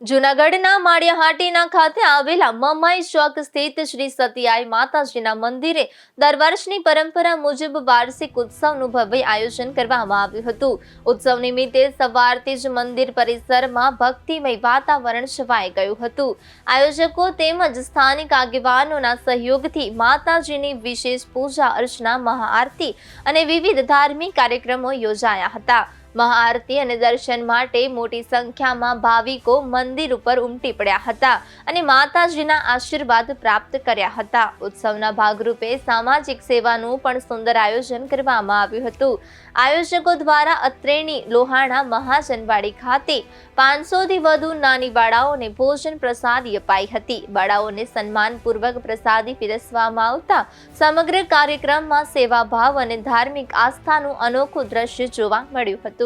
જૂનાગઢના માળિયાહાટીના ખાતે આવેલા મમાઈ ચોક સ્થિત શ્રી સતિયાઈ માતાજીના મંદિરે દર વર્ષની પરંપરા મુજબ વાર્ષિક ઉત્સવનું ભવ્ય આયોજન કરવામાં આવ્યું હતું। ઉત્સવ નિમિત્તે સવારથી જ મંદિર પરિસરમાં ભક્તિમય વાતાવરણ છવાઈ ગયું હતું। આયોજકો તેમજ સ્થાનિક આગેવાનોના સહયોગથી માતાજીની વિશેષ પૂજા અર્ચના, મહાઆરતી અને વિવિધ ધાર્મિક કાર્યક્રમો યોજાયા હતા। મહાઆરતી અને દર્શન માટે મોટી સંખ્યામાં ભાવિકો મંદિર ઉપર ઉમટી પડ્યા હતા અને માતાજીના આશીર્વાદ પ્રાપ્ત કર્યા હતા। ઉત્સવના ભાગરૂપે સામાજિક સેવાનું પણ સુંદર આયોજન કરવામાં આવ્યું હતું। આયોજકો દ્વારા અત્રેની લોહાણા મહાજનવાડી ખાતે 500 થી વધુ નાની બાળાઓને ભોજન પ્રસાદી અપાઈ હતી। બાળાઓને સન્માનપૂર્વક પ્રસાદી પીરસવામાં આવતા સમગ્ર કાર્યક્રમમાં સેવાભાવ અને ધાર્મિક આસ્થાનું અનોખું દ્રશ્ય જોવા મળ્યું હતું।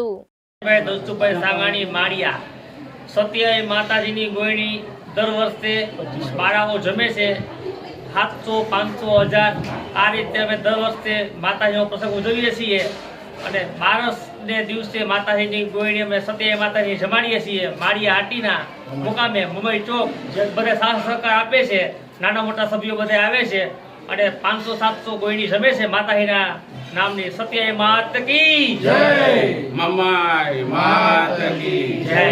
દોસ્તુભાઈ સાંગાણી માળિયા સત્યાઈ માતાજીની ગોયણી દર વર્ષે બાળાઓ જમે છે। 700, 500, 1000 આ રીતે અમે દર વર્ષે માતાજીનો પ્રસંગ ઉજવીએ છીએ અને 12ને દિવસે માતાજીની ગોયણી અમે સત્યાઈ માતાજી જમાડીએ છીએ। માળિયાહાટીના મુકામે મમાઈ ચોક બધે સાથ સહકાર આપે છે, નાના મોટા સભ્યો બધે આવે છે અને 500-700 ગોયણી જમે છે। માતાજીના નામની સત્યાઈ માત કી જય, મમાઈ માત કી જય।